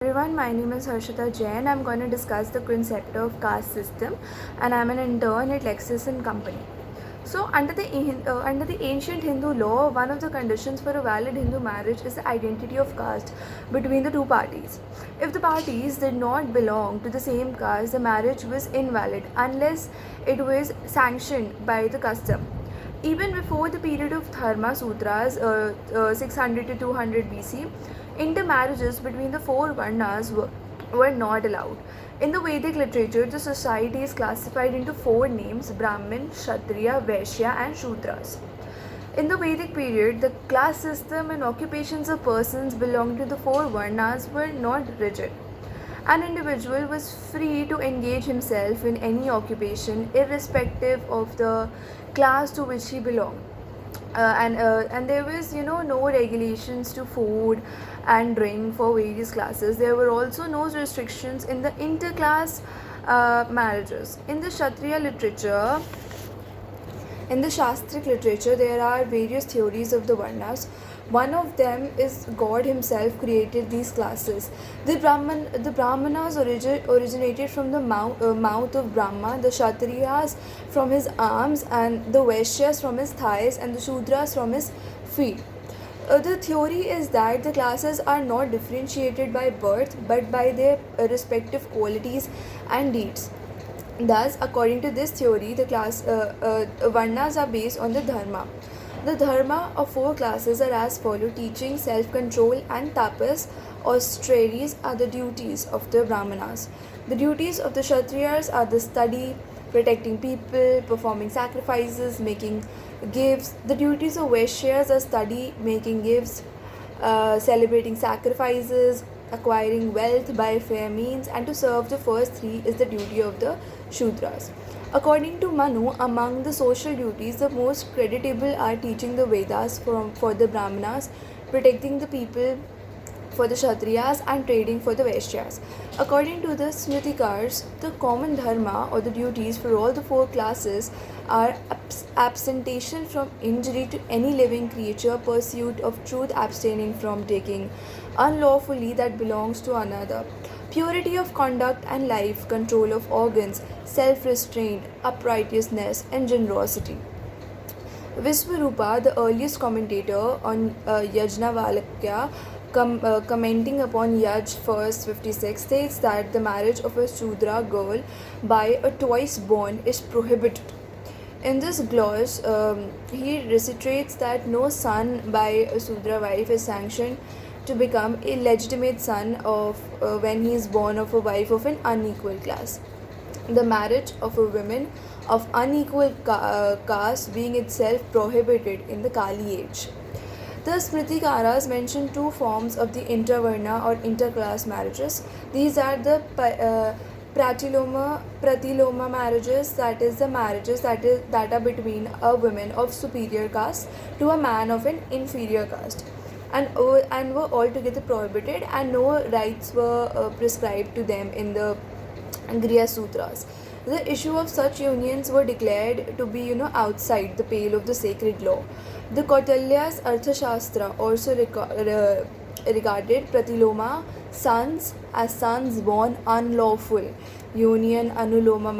everyone, my name is Harshita Jain. I'm going to discuss the concept of caste system, and I'm an intern at Lexis and Company. So, under the ancient Hindu law, one of the conditions for a valid Hindu marriage is the identity of caste between the two parties. If the parties did not belong to the same caste, the marriage was invalid unless it was sanctioned by the custom. Even before the period of Dharma Sutras, 600 to 200 BC, intermarriages between the four Varnas were not allowed. In the Vedic literature, the society is classified into four names: Brahmin, Kshatriya, Vaishya, and Shudras. In the Vedic period, the class system and occupations of persons belonging to the four Varnas were not rigid. An individual was free to engage himself in any occupation, irrespective of the class to which he belonged. And there was no regulations to food and drink for various classes. There were also no restrictions in the interclass marriages. In the Shastric literature, there are various theories of the Varnas. One of them is God Himself created these classes. The Brahmanas originated from the mouth of Brahma, the Kshatriyas from his arms, and the Vaishyas from his thighs, and the Shudras from his feet. The theory is that the classes are not differentiated by birth but by their respective qualities and deeds. Thus, according to this theory, the Varnas are based on the Dharma. The Dharma of four classes are as follow: teaching, self-control, and tapas, austerities are the duties of the Brahmanas. The duties of the Kshatriyas are the study, protecting people, performing sacrifices, making gifts. The duties of Vaishyas are study, making gifts, celebrating sacrifices, acquiring wealth by fair means, and to serve the first three is the duty of the Shudras. According to Manu, among the social duties, the most creditable are teaching the Vedas for the Brahmanas, protecting the people for the Kshatriyas, and trading for the Vaishyas. According to the Smritikars, the common dharma or the duties for all the four classes are abstention from injury to any living creature, pursuit of truth, abstaining from taking unlawfully that belongs to another, purity of conduct and life, control of organs, self restraint, uprightness, and generosity. Visvarupa, the earliest commentator on Yajnavalkya, commenting upon Yaj verse 56, states that the marriage of a Shudra girl by a twice born is prohibited. In this gloss, he reiterates that no son by a Shudra wife is sanctioned to become a legitimate son of when he is born of a wife of an unequal class. The marriage of a woman of unequal caste being itself prohibited in the Kali age. The Smritikaras mention two forms of the intervarna or interclass marriages. These are the pratiloma marriages, that is the marriages that are between a woman of superior caste to a man of an inferior caste, and were altogether prohibited, and no rights were prescribed to them in the Griya Sutras. The issue of such unions were declared to be outside the pale of the sacred law. The Kautilya's Arthashastra also regarded pratiloma sons as sons born unlawful. Union anuloma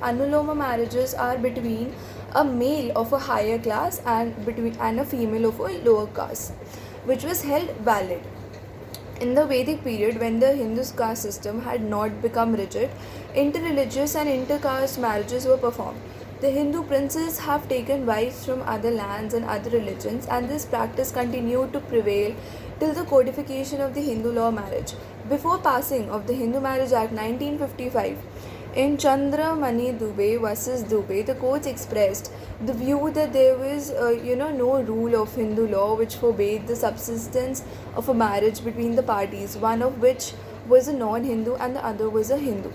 anuloma marriages are between a male of a higher class and a female of a lower caste, which was held valid. In the Vedic period, when the Hindu caste system had not become rigid, interreligious and intercaste marriages were performed. The Hindu princes have taken wives from other lands and other religions, and this practice continued to prevail till the codification of the Hindu law marriage. Before passing of the Hindu Marriage Act 1955, in Chandra Mani Dubey versus Dubey, the courts expressed the view that there was, no rule of Hindu law which forbade the subsistence of a marriage between the parties, one of which was a non-Hindu and the other was a Hindu.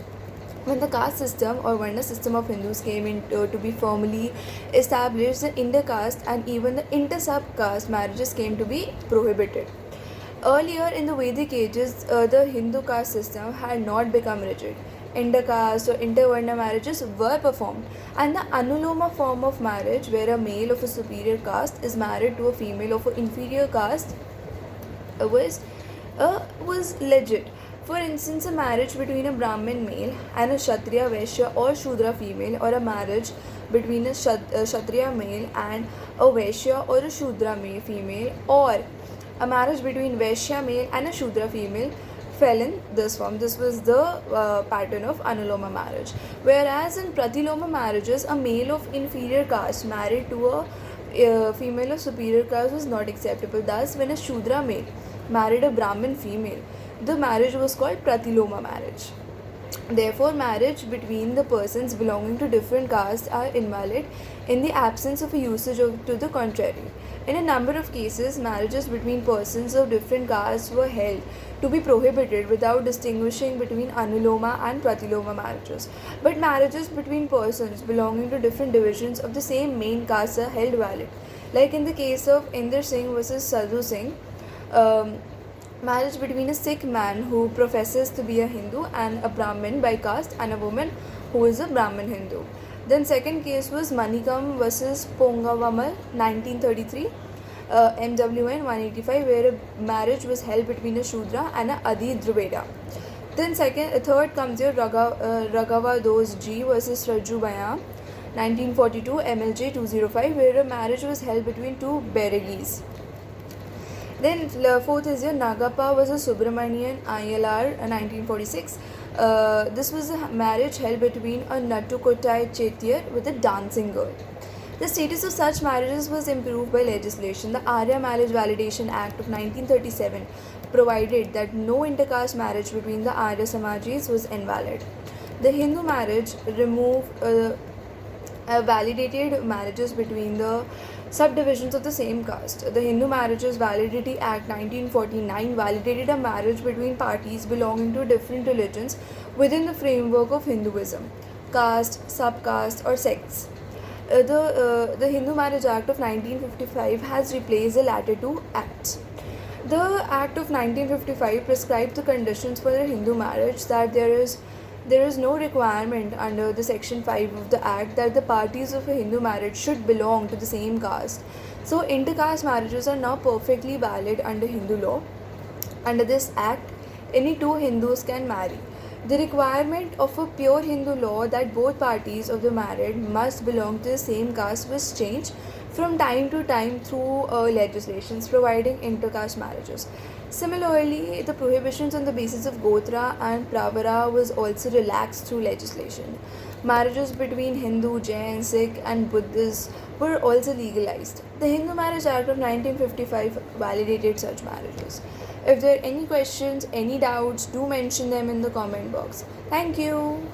When the caste system or Varna system of Hindus came to be formally established, the intercaste and even the inter-subcaste marriages came to be prohibited. Earlier in the Vedic ages, the Hindu caste system had not become rigid. Intercaste or intervarna marriages were performed, and the anuloma form of marriage, where a male of a superior caste is married to a female of an inferior caste, was was legit. For instance, a marriage between a Brahmin male and a Kshatriya Vaishya or Shudra female, or a marriage between a Kshatriya male and a Vaishya or a Shudra female, or a marriage between Vaishya male and a Shudra female fell in this form. This was the pattern of Anuloma marriage. Whereas in Pratiloma marriages, a male of inferior caste married to a female of superior caste was not acceptable. Thus, when a Shudra male married a Brahmin female, the marriage was called Pratiloma marriage. Therefore, marriage between the persons belonging to different castes are invalid in the absence of a usage to the contrary. In a number of cases, marriages between persons of different castes were held to be prohibited without distinguishing between Anuloma and Pratiloma marriages. But marriages between persons belonging to different divisions of the same main caste are held valid. Like in the case of Inder Singh versus Sadhu Singh, marriage between a Sikh man who professes to be a Hindu and a Brahmin by caste and a woman who is a Brahmin Hindu. Then second case was Manikam versus Pongavamal 1933, MWN 185, where a marriage was held between a Shudra and a Adi Dravida. Then third comes your Raghava Dos G versus Raju Baya 1942, MLJ 205, where a marriage was held between two Bairagis. Then fourth is your Nagappa versus Subramanian ILR 1946. This was a marriage held between a Nattukottai Chetiyar with a dancing girl. The status of such marriages was improved by legislation. The Arya Marriage Validation Act of 1937 provided that no intercaste marriage between the Arya Samajis was invalid. The Hindu marriage removed validated marriages between the subdivisions of the same caste. The Hindu Marriages Validity Act 1949 validated a marriage between parties belonging to different religions within the framework of Hinduism, caste, subcaste, or sects. The Hindu Marriage Act of 1955 has replaced the latter two acts. The Act of 1955 prescribed the conditions for a Hindu marriage, that there is no requirement under the section 5 of the act that the parties of a Hindu marriage should belong to the same caste. So intercaste marriages are now perfectly valid under Hindu law. Under this act, any two Hindus can marry. The requirement of a pure Hindu law that both parties of the marriage must belong to the same caste was changed from time to time through legislations providing intercaste marriages. Similarly, the prohibitions on the basis of Gotra and Pravara was also relaxed through legislation. Marriages between Hindu, Jain, Sikh and Buddhists were also legalized. The Hindu Marriage Act of 1955 validated such marriages. If there are any questions, any doubts, do mention them in the comment box. Thank you.